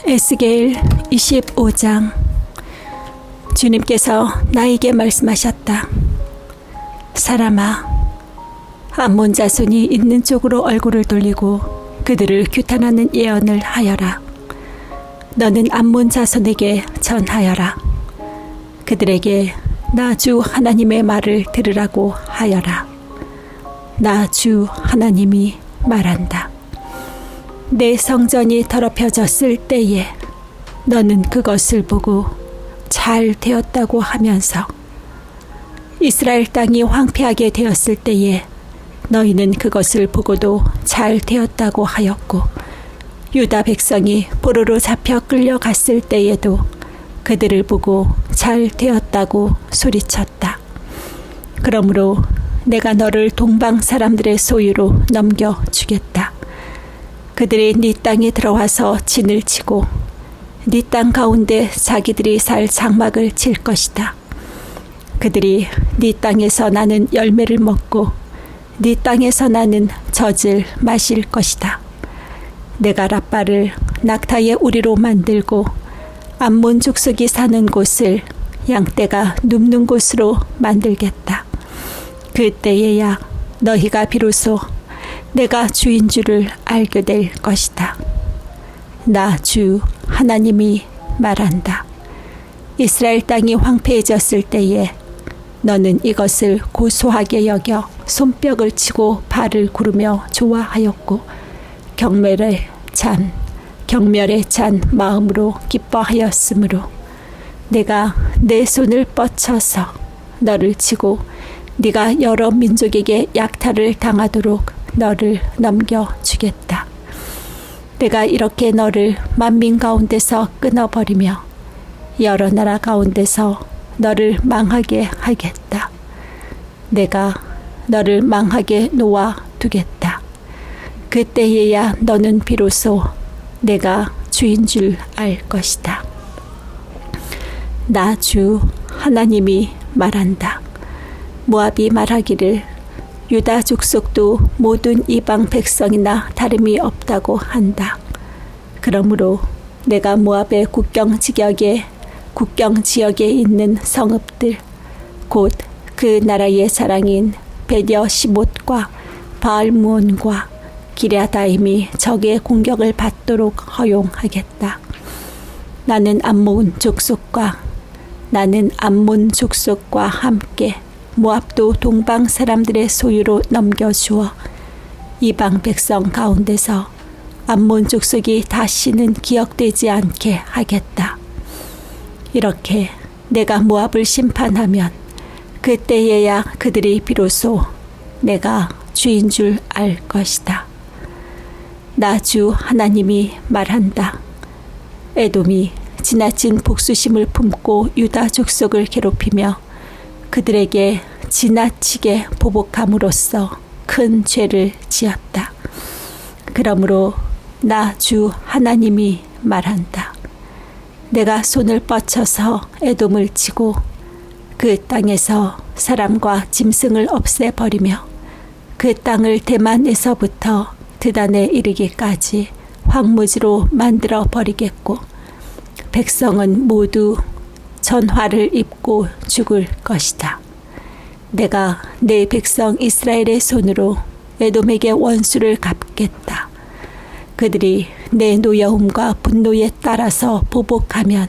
에스겔 25장. 주님께서 나에게 말씀하셨다. 사람아, 암몬 자손이 있는 쪽으로 얼굴을 돌리고 그들을 규탄하는 예언을 하여라. 너는 암몬 자손에게 전하여라. 그들에게 나 주 하나님의 말을 들으라고 하여라. 나 주 하나님이 말한다. 내 성전이 더럽혀졌을 때에 너는 그것을 보고 잘 되었다고 하면서 이스라엘 땅이 황폐하게 되었을 때에 너희는 그것을 보고도 잘 되었다고 하였고, 유다 백성이 포로로 잡혀 끌려갔을 때에도 그들을 보고 잘 되었다고 소리쳤다. 그러므로 내가 너를 동방 사람들의 소유로 넘겨주겠다. 그들이 네 땅에 들어와서 진을 치고 네 땅 가운데 자기들이 살 장막을 칠 것이다. 그들이 네 땅에서 나는 열매를 먹고 네 땅에서 나는 젖을 마실 것이다. 내가 랍바를 낙타의 우리로 만들고 암몬 족속이 사는 곳을 양떼가 눕는 곳으로 만들겠다. 그때에야 너희가 비로소 내가 주인 줄을 알게 될 것이다. 나 주 하나님이 말한다. 이스라엘 땅이 황폐해졌을 때에 너는 이것을 고소하게 여겨 손뼉을 치고 발을 구르며 좋아하였고, 경멸에 찬 마음으로 기뻐하였으므로 내가 내 손을 뻗쳐서 너를 치고 네가 여러 민족에게 약탈을 당하도록 너를 넘겨주겠다. 내가 이렇게 너를 만민 가운데서 끊어버리며 여러 나라 가운데서 너를 망하게 하겠다. 내가 너를 망하게 놓아두겠다. 그때에야 너는 비로소 내가 주인 줄 알 것이다. 나 주 하나님이 말한다. 모압이 말하기를 유다 족속도 모든 이방 백성이나 다름이 없다고 한다. 그러므로 내가 모압의 국경 지역에 있는 성읍들, 곧 그 나라의 자랑인 베디어시못과 바알무온과 기랴다임이 적의 공격을 받도록 허용하겠다. 나는 암몬 족속과 함께 모압도 동방 사람들의 소유로 넘겨주어 이방 백성 가운데서 암몬 족속이 다시는 기억되지 않게 하겠다. 이렇게 내가 모압을 심판하면 그때에야 그들이 비로소 내가 주인 줄 알 것이다. 나 주 하나님이 말한다. 에돔이 지나친 복수심을 품고 유다 족속을 괴롭히며 그들에게 지나치게 보복함으로써 큰 죄를 지었다. 그러므로 나 주 하나님이 말한다. 내가 손을 뻗쳐서 에돔을 치고 그 땅에서 사람과 짐승을 없애버리며 그 땅을 대만에서부터 드단에 이르기까지 황무지로 만들어 버리겠고, 백성은 모두 전화를 입고 죽을 것이다. 내가 내 백성 이스라엘의 손으로 에돔에게 원수를 갚겠다. 그들이 내 노여움과 분노에 따라서 보복하면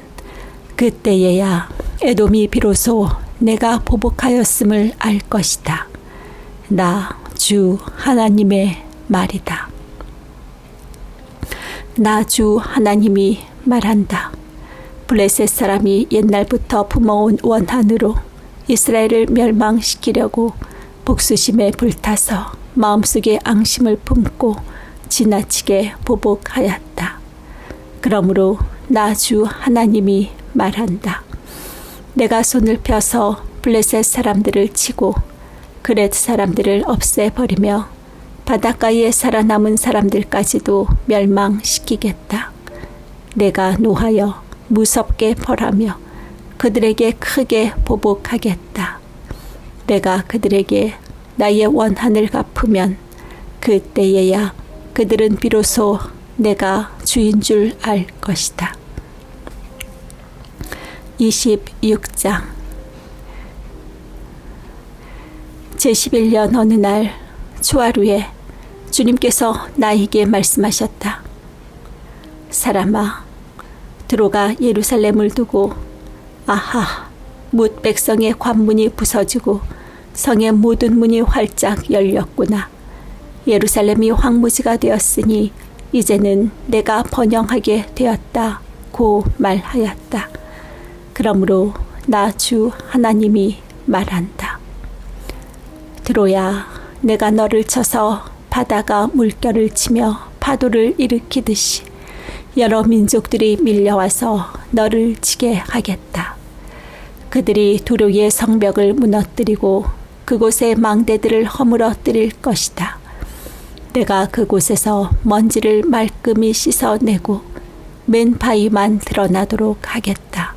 그때에야 에돔이 비로소 내가 보복하였음을 알 것이다. 나 주 하나님의 말이다. 나 주 하나님이 말한다. 블레셋 사람이 옛날부터 품어온 원한으로 이스라엘을 멸망시키려고 복수심에 불타서 마음속에 앙심을 품고 지나치게 보복하였다. 그러므로 나 주 하나님이 말한다. 내가 손을 펴서 블레셋 사람들을 치고 그렛 사람들을 없애버리며 바닷가에 살아남은 사람들까지도 멸망시키겠다. 내가 노하여 무섭게 벌하며 그들에게 크게 보복하겠다. 내가 그들에게 나의 원한을 갚으면 그때에야 그들은 비로소 내가 주인 줄 알 것이다. 26장 제11년 어느 날 초하루에 주님께서 나에게 말씀하셨다. 사람아, 드로가 예루살렘을 두고 아하, 뭇 백성의 관문이 부서지고 성의 모든 문이 활짝 열렸구나. 예루살렘이 황무지가 되었으니 이제는 내가 번영하게 되었다고 말하였다. 그러므로 나 주 하나님이 말한다. 드로야, 내가 너를 쳐서 바다가 물결을 치며 파도를 일으키듯이 여러 민족들이 밀려와서 너를 치게 하겠다. 그들이 두로의 성벽을 무너뜨리고 그곳의 망대들을 허물어뜨릴 것이다. 내가 그곳에서 먼지를 말끔히 씻어내고 맨 바위만 드러나도록 하겠다.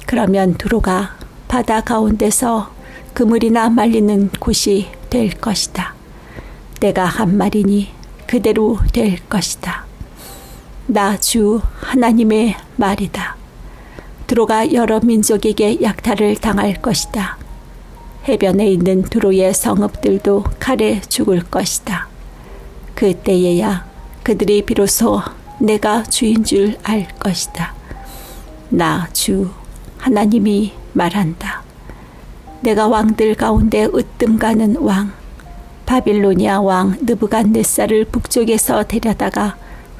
그러면 두로가 바다 가운데서 그물이나 말리는 곳이 될 것이다. 내가 한 말이니 그대로 될 것이다. 나 주 하나님의 말이다. 두로가 여러 민족에게 약탈을 당할 것이다. 해변에 있는 두로의 성읍들도 칼에 죽을 것이다. 그때에야 그들이 비로소 내가 주인 줄 알 것이다. 나 주 하나님이 말한다. 내가 왕들 가운데 으뜸가는 왕, 바빌로니아 왕 느부갓네살을 북쪽에서 데려다가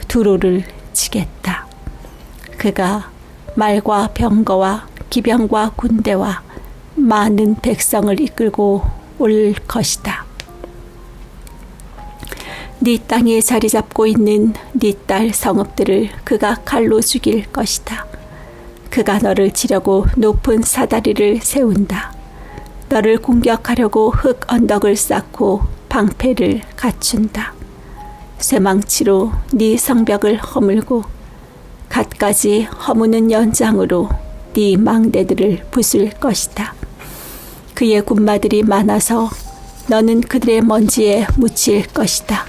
두로를 치겠다. 그가 말과 병거와 기병과 군대와 많은 백성을 이끌고 올 것이다. 네 땅에 자리 잡고 있는 네 딸 성읍들을 그가 칼로 죽일 것이다. 그가 너를 치려고 높은 사다리를 세운다. 너를 공격하려고 흙 언덕을 쌓고 방패를 갖춘다. 쇠망치로 네 성벽을 허물고 갖가지 허무는 연장으로 네 망대들을 부술 것이다. 그의 군마들이 많아서 너는 그들의 먼지에 묻힐 것이다.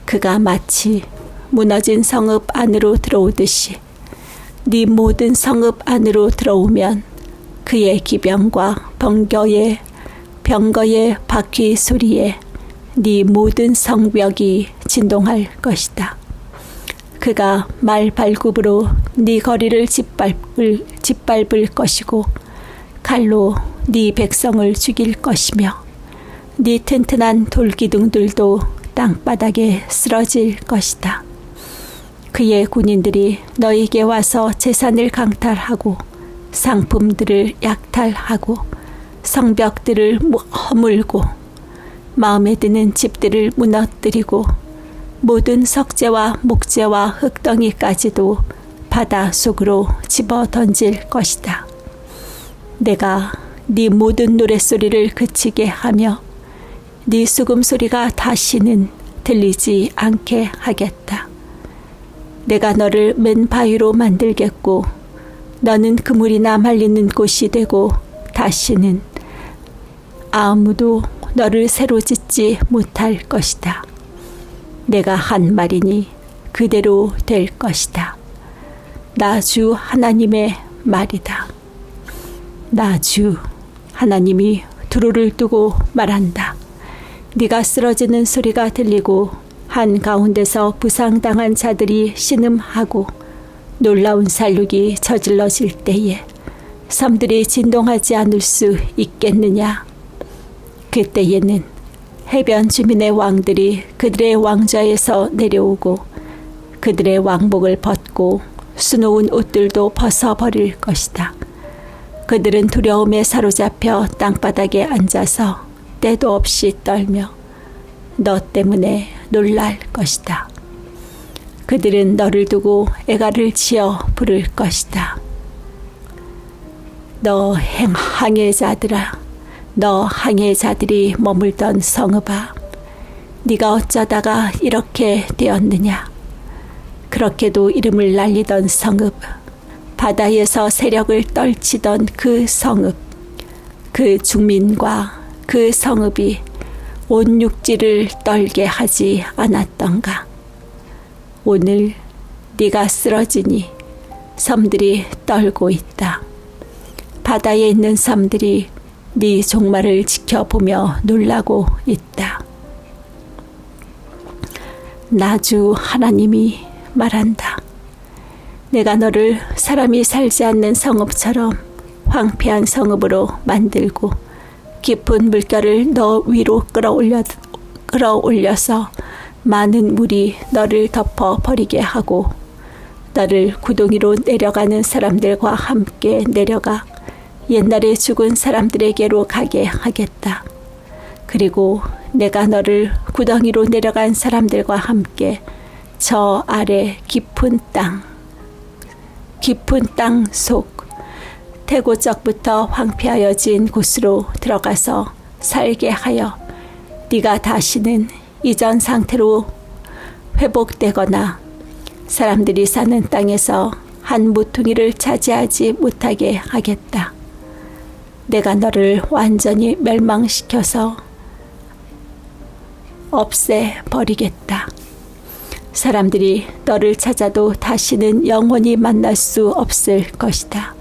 그가 마치 무너진 성읍 안으로 들어오듯이 네 모든 성읍 안으로 들어오면 그의 기병과 병거의 바퀴 소리에 네 모든 성벽이 진동할 것이다. 그가 말 발굽으로 네 거리를 짓밟을 것이고 칼로 네 백성을 죽일 것이며 네 튼튼한 돌기둥들도 땅바닥에 쓰러질 것이다. 그의 군인들이 너에게 와서 재산을 강탈하고 상품들을 약탈하고 성벽들을 허물고 마음에 드는 집들을 무너뜨리고 모든 석재와 목재와 흙덩이까지도 바다 속으로 집어 던질 것이다. 내가 네 모든 노랫소리를 그치게 하며 네 수금소리가 다시는 들리지 않게 하겠다. 내가 너를 맨 바위로 만들겠고 너는 그물이나 말리는 곳이 되고 다시는 아무도 너를 새로 짓지 못할 것이다. 내가 한 말이니 그대로 될 것이다. 나 주 하나님의 말이다. 나 주 하나님이 두루를 두고 말한다. 네가 쓰러지는 소리가 들리고 한가운데서 부상당한 자들이 신음하고 놀라운 살육이 저질러질 때에 섬들이 진동하지 않을 수 있겠느냐. 그때에는 해변 주민의 왕들이 그들의 왕좌에서 내려오고 그들의 왕복을 벗고 수놓은 옷들도 벗어버릴 것이다. 그들은 두려움에 사로잡혀 땅바닥에 앉아서 때도 없이 떨며 너 때문에 놀랄 것이다. 그들은 너를 두고 애가를 지어 부를 것이다. 너 항해자들아, 너 항해자들이 머물던 성읍아, 네가 어쩌다가 이렇게 되었느냐. 그렇게도 이름을 날리던 성읍, 바다에서 세력을 떨치던 그 성읍, 그 주민과 그 성읍이 온 육지를 떨게 하지 않았던가. 오늘 네가 쓰러지니 섬들이 떨고 있다. 바다에 있는 섬들이 네 종말을 지켜보며 놀라고 있다. 나 주 하나님이 말한다. 내가 너를 사람이 살지 않는 성읍처럼 황폐한 성읍으로 만들고 깊은 물결을 너 위로 끌어올려서 많은 물이 너를 덮어버리게 하고 너를 구덩이로 내려가는 사람들과 함께 내려가 옛날에 죽은 사람들에게로 가게 하겠다. 그리고 내가 너를 구덩이로 내려간 사람들과 함께 저 아래 깊은 땅 속 태고적부터 황폐하여진 곳으로 들어가서 살게 하여 네가 다시는 이전 상태로 회복되거나 사람들이 사는 땅에서 한 모퉁이를 차지하지 못하게 하겠다. 내가 너를 완전히 멸망시켜서 없애버리겠다. 사람들이 너를 찾아도 다시는 영원히 만날 수 없을 것이다.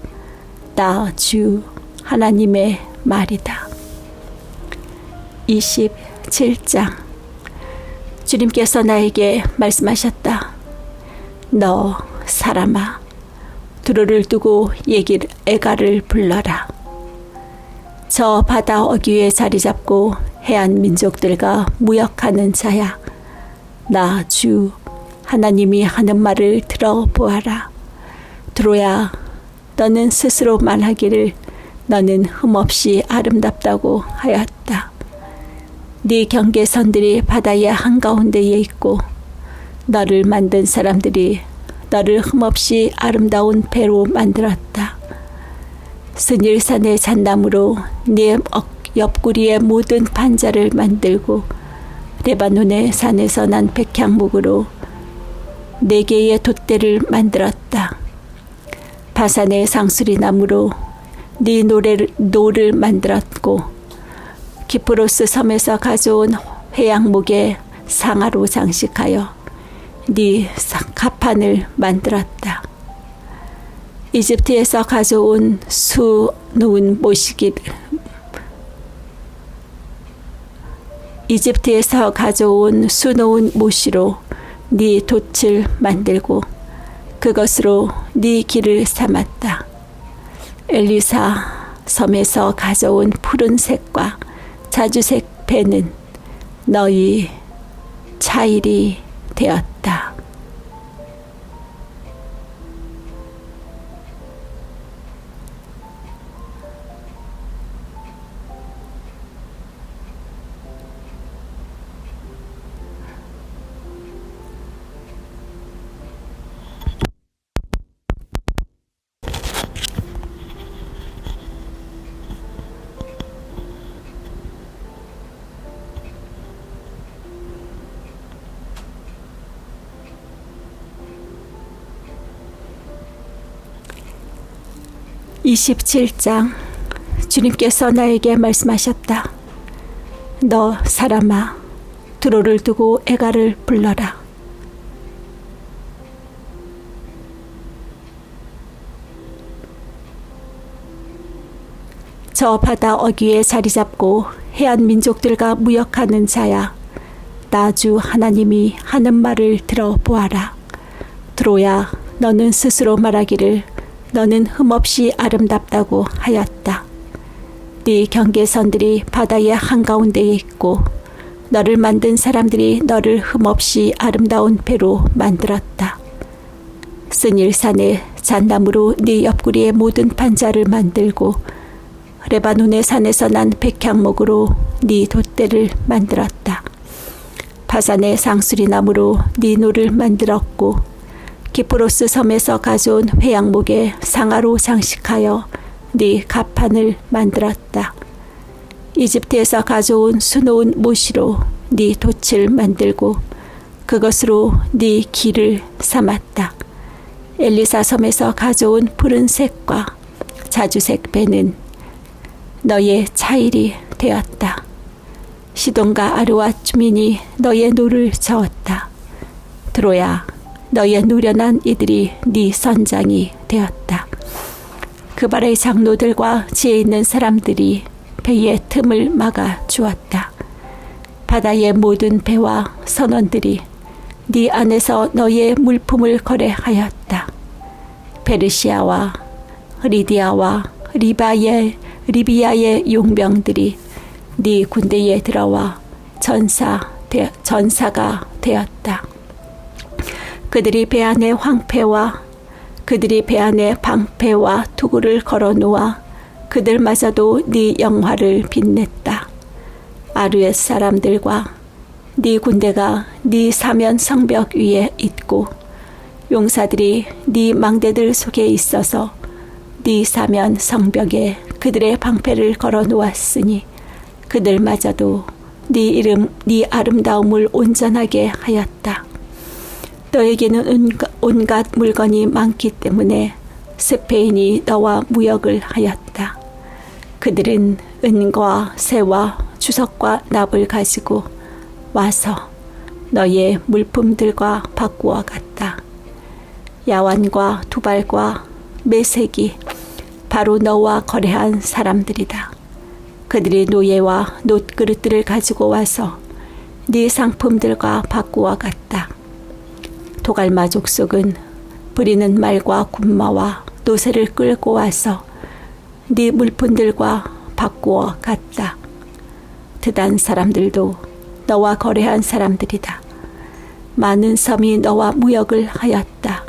나 주 하나님의 말이다. 27장. 주님께서 나에게 말씀하셨다. 너 사람아, 두루를 두고 애가를 불러라. 저 바다 어귀에 자리 잡고 해안 민족들과 무역하는 자야. 나 주 하나님이 하는 말을 들어보아라. 두로야, 너는 스스로 말하기를 너는 흠없이 아름답다고 하였다. 네 경계선들이 바다의 한가운데에 있고 너를 만든 사람들이 너를 흠없이 아름다운 배로 만들었다. 스닐산의 잣나무로 네 옆구리의 모든 판자를 만들고 레바논의 산에서 난 백향목으로 4개의 돛대를 만들었다. 바산의 상수리 나무로 네 노를 만들었고 키프로스 섬에서 가져온 회양목의 상아로 장식하여 네 가판을 만들었다. 이집트에서 가져온 수놓은 모시로 네 돛을 만들고 그것으로 네 길을 삼았다. 엘리사 섬에서 가져온 푸른색과 자주색 배는 너희 차일이 되었다. (27장) 주님께서 나에게 말씀하셨다. 너 사람아, 두로를 두고 애가를 불러라. 저 바다 어귀에 자리 잡고 해안 민족들과 무역하는 자야. 나 주 하나님이 하는 말을 들어보아라. 두로야, 너는 스스로 말하기를 너는 흠없이 아름답다고 하였다. 네 경계선들이 바다의 한가운데에 있고 너를 만든 사람들이 너를 흠없이 아름다운 배로 만들었다. 스닐산의 잣나무로 네 옆구리의 모든 판자를 만들고 레바논의 산에서 난 백향목으로 네 돛대를 만들었다. 바산의 상수리 나무로 네 노를 만들었고 키프로스 섬에서 가져온 회양목의 상아로 장식하여 네 가판을 만들었다. 이집트에서 가져온 수놓은 모시로 네 돛을 만들고 그것으로 네 길을 삼았다. 엘리사 섬에서 가져온 푸른색과 자주색 배는 너의 차일이 되었다. 시돈과 아르와 주민이 너의 노를 저었다. 드로야, 너의 노련한 이들이 네 선장이 되었다. 그발의 장로들과 지혜 있는 사람들이 배의 틈을 막아 주었다. 바다의 모든 배와 선원들이 네 안에서 너의 물품을 거래하였다. 페르시아와 리디아와 리비아의 용병들이 네 군대에 들어와 전사가 되었다. 그들이 배 안에 방패와 투구를 걸어놓아 그들마저도 네 영화를 빛냈다. 아르엣 사람들과 네 군대가 네 사면 성벽 위에 있고 용사들이 네 망대들 속에 있어서 네 사면 성벽에 그들의 방패를 걸어 놓았으니 그들마저도 네 아름다움을 온전하게 하였다. 너에게는 온갖 물건이 많기 때문에 스페인이 너와 무역을 하였다. 그들은 은과 새와 주석과 납을 가지고 와서 너의 물품들과 바꾸어 갔다. 야완과 두발과 메색이 바로 너와 거래한 사람들이다. 그들이 노예와 놋그릇들을 가지고 와서 네 상품들과 바꾸어 갔다. 도갈마 족속은 부리는 말과 군마와 노새를 끌고 와서 네 물품들과 바꾸어 갔다. 드단 사람들도 너와 거래한 사람들이다. 많은 섬이 너와 무역을 하였다.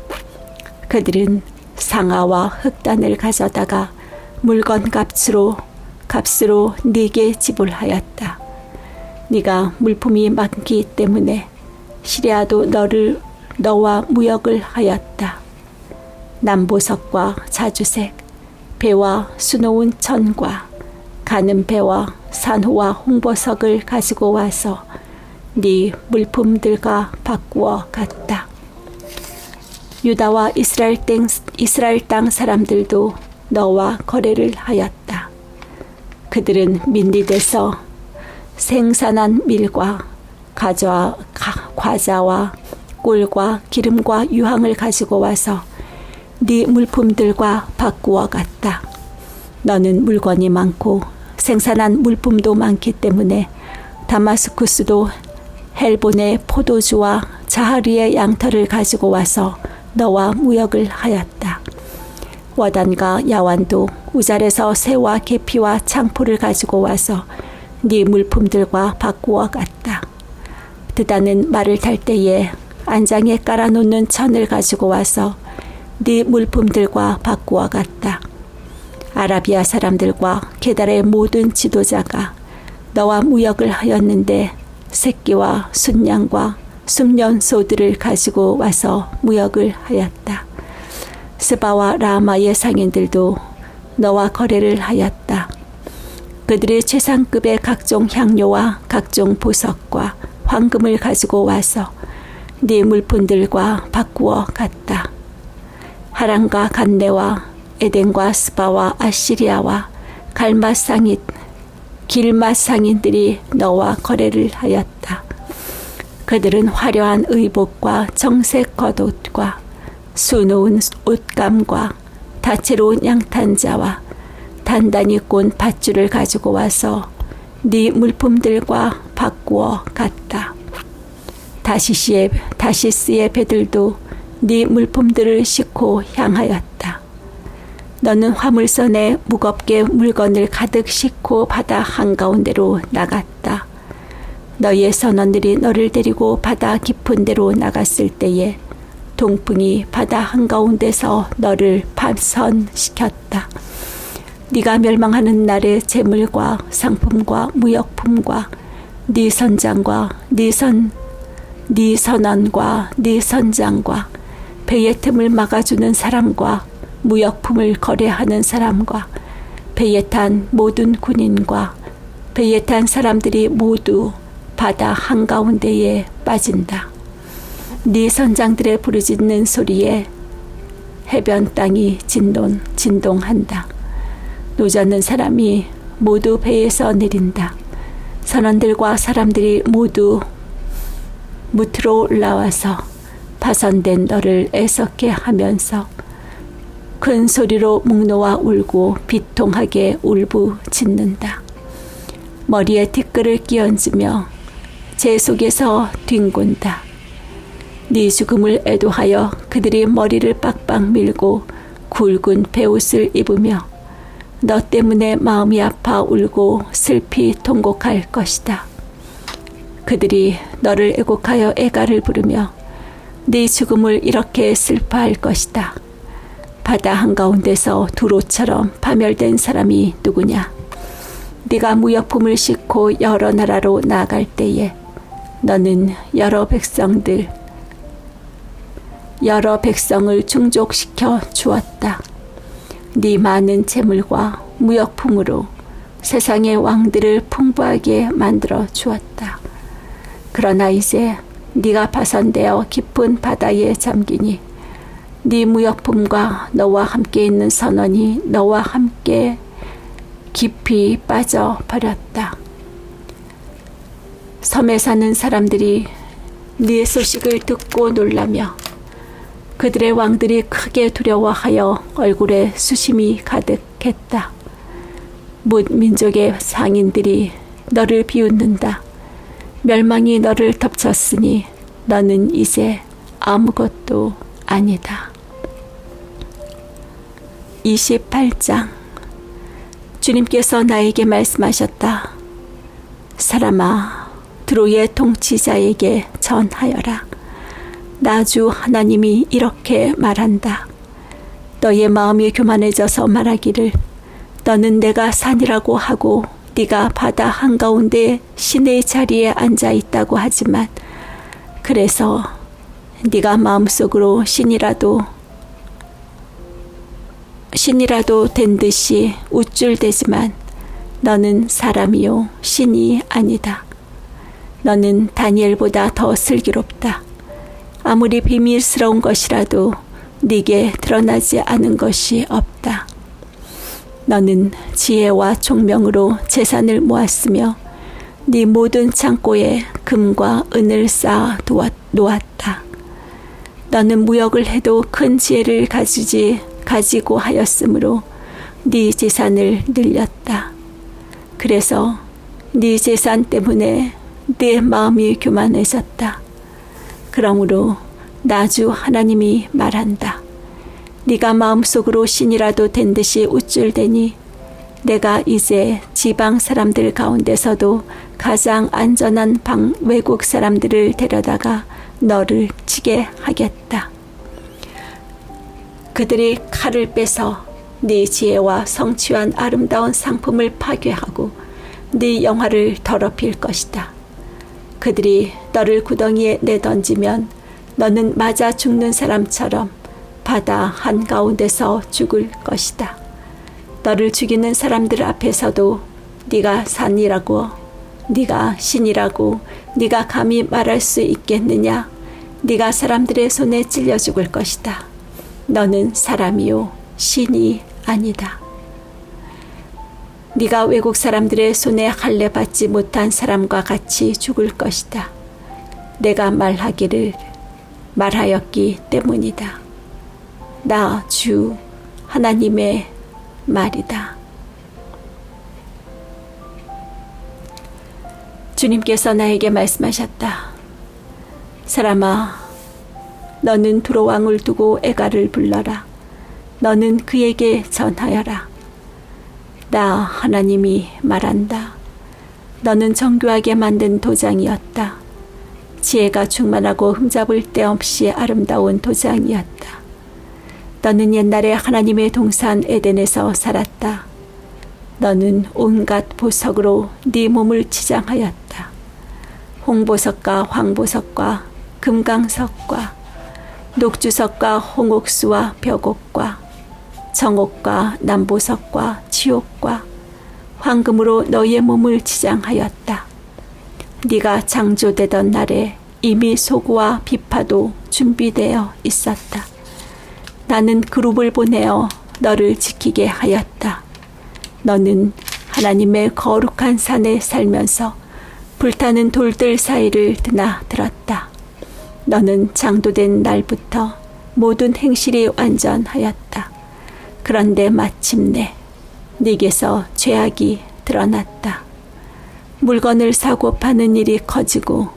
그들은 상아와 흑단을 가져다가 물건 값으로 네게 지불하였다. 네가 물품이 많기 때문에 시리아도 너와 무역을 하였다. 남보석과 자주색, 배와 수놓은 천과 가는 배와 산호와 홍보석을 가지고 와서 네 물품들과 바꾸어 갔다. 유다와 이스라엘 땅 사람들도 너와 거래를 하였다. 그들은 민릿에서 생산한 밀과 과자와 꿀과 기름과 유황을 가지고 와서 네 물품들과 바꾸어 갔다. 너는 물건이 많고 생산한 물품도 많기 때문에 다마스쿠스도 헬본의 포도주와 자하리의 양털을 가지고 와서 너와 무역을 하였다. 워단과 야완도 우잘에서 새와 계피와 창포를 가지고 와서 네 물품들과 바꾸어 갔다. 드다는 말을 탈 때에 안장에 깔아놓는 천을 가지고 와서 네 물품들과 바꾸어 갔다. 아라비아 사람들과 게달의 모든 지도자가 너와 무역을 하였는데 새끼와 순양과 순년소들을 가지고 와서 무역을 하였다. 스바와 라마의 상인들도 너와 거래를 하였다. 그들이 최상급의 각종 향료와 각종 보석과 황금을 가지고 와서 네 물품들과 바꾸어 갔다. 하란과 간네와 에덴과 스바와 아시리아와 길맛 상인들이 너와 거래를 하였다. 그들은 화려한 의복과 정색 겉옷과 수놓은 옷감과 다채로운 양탄자와 단단히 꼰 밧줄을 가지고 와서 네 물품들과 바꾸어 갔다. 다시스의 배들도 네 물품들을 싣고 향하였다. 너는 화물선에 무겁게 물건을 가득 싣고 바다 한가운데로 나갔다. 너의 선원들이 너를 데리고 바다 깊은 데로 나갔을 때에 동풍이 바다 한가운데서 너를 파선시켰다. 네가 멸망하는 날에 재물과 상품과 무역품과 네 선장과 네 선원과 네 선장과 배의 틈을 막아주는 사람과 무역품을 거래하는 사람과 배에 탄 모든 군인과 배에 탄 사람들이 모두 바다 한가운데에 빠진다. 네 선장들의 부르짖는 소리에 해변 땅이 진동한다. 노젓는 사람이 모두 배에서 내린다. 선원들과 사람들이 모두 무트로 올라와서 파손된 너를 애석해 하면서 큰 소리로 묵노와 울고 비통하게 울부짖는다. 머리에 티끌을 끼얹으며 제 속에서 뒹군다. 네 죽음을 애도하여 그들이 머리를 빡빡 밀고 굵은 베옷을 입으며 너 때문에 마음이 아파 울고 슬피 통곡할 것이다. 그들이 너를 애곡하여 애가를 부르며 네 죽음을 이렇게 슬퍼할 것이다. 바다 한가운데서 두로처럼 파멸된 사람이 누구냐? 네가 무역품을 싣고 여러 나라로 나아갈 때에 너는 여러 백성을 충족시켜 주었다. 네 많은 재물과 무역품으로 세상의 왕들을 풍부하게 만들어 주었다. 그러나 이제 네가 파손되어 깊은 바다에 잠기니 네 무역품과 너와 함께 있는 선원이 너와 함께 깊이 빠져버렸다. 섬에 사는 사람들이 네 소식을 듣고 놀라며 그들의 왕들이 크게 두려워하여 얼굴에 수심이 가득했다. 뭇 민족의 상인들이 너를 비웃는다. 멸망이 너를 덮쳤으니 너는 이제 아무것도 아니다. 28장. 주님께서 나에게 말씀하셨다. 사람아, 드로의 통치자에게 전하여라. 나 주 하나님이 이렇게 말한다. 너의 마음이 교만해져서 말하기를 너는 내가 산이라고 하고 네가 바다 한가운데 신의 자리에 앉아 있다고 하지만 그래서 네가 마음속으로 신이라도 된 듯이 우쭐대지만 너는 사람이요 신이 아니다. 너는 다니엘보다 더 슬기롭다. 아무리 비밀스러운 것이라도 네게 드러나지 않은 것이 없다. 너는 지혜와 총명으로 재산을 모았으며 네 모든 창고에 금과 은을 쌓아 놓았다. 너는 무역을 해도 큰 지혜를 가지고 하였으므로 네 재산을 늘렸다. 그래서 네 재산 때문에 네 마음이 교만해졌다. 그러므로 나 주 하나님이 말한다. 네가 마음속으로 신이라도 된 듯이 우쭐대니 내가 이제 지방 사람들 가운데서도 가장 안전한 외국 사람들을 데려다가 너를 치게 하겠다. 그들이 칼을 빼서 네 지혜와 성취한 아름다운 상품을 파괴하고 네 영화를 더럽힐 것이다. 그들이 너를 구덩이에 내던지면 너는 맞아 죽는 사람처럼 바다 한가운데서 죽을 것이다. 너를 죽이는 사람들 앞에서도 네가 산이라고, 네가 신이라고 네가 감히 말할 수 있겠느냐? 네가 사람들의 손에 찔려 죽을 것이다. 너는 사람이요 신이 아니다. 네가 외국 사람들의 손에 할례 받지 못한 사람과 같이 죽을 것이다. 내가 말하였기 때문이다. 나 주 하나님의 말이다. 주님께서 나에게 말씀하셨다. 사람아, 너는 두로 왕을 두고 애가를 불러라. 너는 그에게 전하여라. 나 하나님이 말한다. 너는 정교하게 만든 도장이었다. 지혜가 충만하고 흠잡을 데 없이 아름다운 도장이었다. 너는 옛날에 하나님의 동산 에덴에서 살았다. 너는 온갖 보석으로 네 몸을 치장하였다. 홍보석과 황보석과 금강석과 녹주석과 홍옥수와 벽옥과 정옥과 남보석과 치옥과 황금으로 너의 몸을 치장하였다. 네가 창조되던 날에 이미 소구와 비파도 준비되어 있었다. 나는 그룹을 보내어 너를 지키게 하였다. 너는 하나님의 거룩한 산에 살면서 불타는 돌들 사이를 드나들었다. 너는 장도된 날부터 모든 행실이 완전하였다. 그런데 마침내 네게서 죄악이 드러났다. 물건을 사고 파는 일이 커지고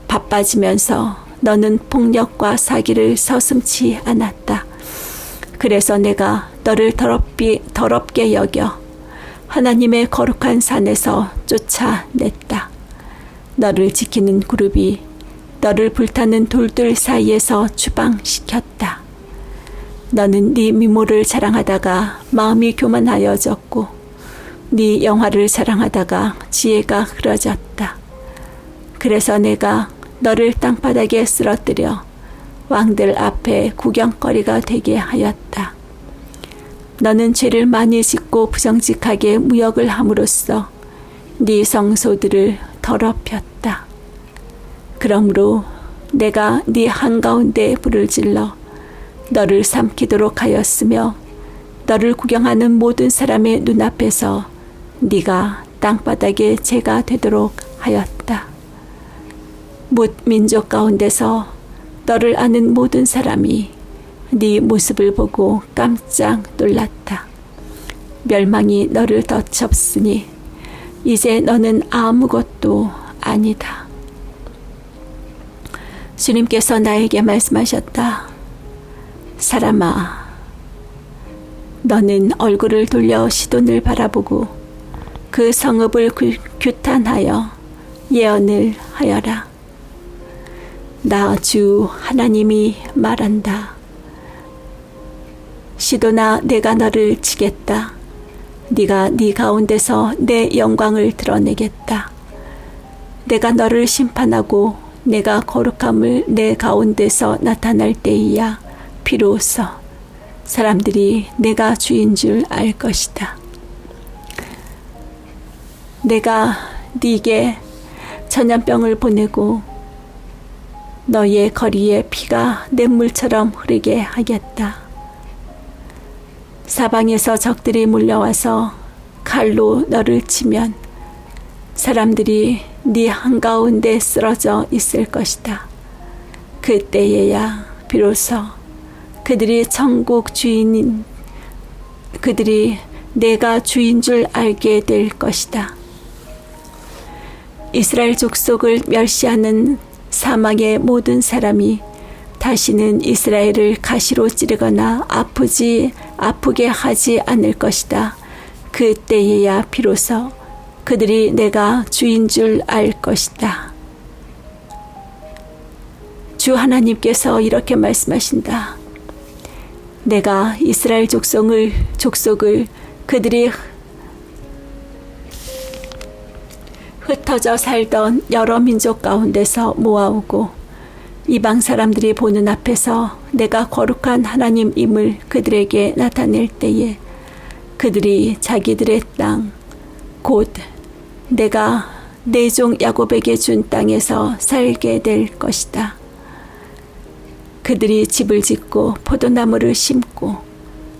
바빠지면서 너는 폭력과 사기를 서슴지 않았다. 그래서 내가 너를 더럽게 여겨 하나님의 거룩한 산에서 쫓아냈다. 너를 지키는 그룹이 너를 불타는 돌들 사이에서 추방시켰다. 너는 네 미모를 자랑하다가 마음이 교만하여졌고 네 영화를 자랑하다가 지혜가 흐려졌다. 그래서 내가 너를 땅바닥에 쓰러뜨려 왕들 앞에 구경거리가 되게 하였다. 너는 죄를 많이 짓고 부정직하게 무역을 함으로써 네 성소들을 더럽혔다. 그러므로 내가 네 한가운데 불을 질러 너를 삼키도록 하였으며 너를 구경하는 모든 사람의 눈앞에서 네가 땅바닥에 재가 되도록 하였다. 뭇 민족 가운데서 너를 아는 모든 사람이 네 모습을 보고 깜짝 놀랐다. 멸망이 너를 덮쳤으니 이제 너는 아무것도 아니다. 주님께서 나에게 말씀하셨다. 사람아, 너는 얼굴을 돌려 시돈을 바라보고 그 성읍을 규탄하여 예언을 하여라. 나 주 하나님이 말한다. 시돈아, 내가 너를 치겠다. 네가 네 가운데서 내 영광을 드러내겠다. 내가 너를 심판하고 내가 거룩함을 내 가운데서 나타날 때이야 비로소 사람들이 내가 주인 줄 알 것이다. 내가 네게 전염병을 보내고 너의 거리에 피가 냇물처럼 흐르게 하겠다. 사방에서 적들이 몰려와서 칼로 너를 치면 사람들이 네 한가운데 쓰러져 있을 것이다. 그때에야 비로소 그들이 내가 주인 줄 알게 될 것이다. 이스라엘 족속을 멸시하는 사막의 모든 사람이 다시는 이스라엘을 가시로 찌르거나 아프게 하지 않을 것이다. 그때에야 비로소 그들이 내가 주인 줄 알 것이다. 주 하나님께서 이렇게 말씀하신다. 내가 이스라엘 족속을 그들이 흩어져 살던 여러 민족 가운데서 모아오고 이방 사람들이 보는 앞에서 내가 거룩한 하나님임을 그들에게 나타낼 때에 그들이 자기들의 땅, 곧 내가 내 종 야곱에게 준 땅에서 살게 될 것이다. 그들이 집을 짓고 포도나무를 심고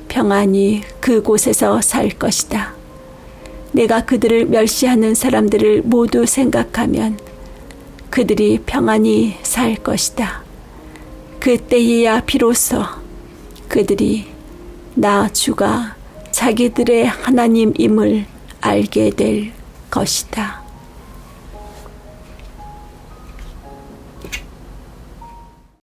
평안히 그곳에서 살 것이다. 내가 그들을 멸시하는 사람들을 모두 생각하면 그들이 평안히 살 것이다. 그때에야 비로소 그들이 나 주가 자기들의 하나님임을 알게 될 것이다.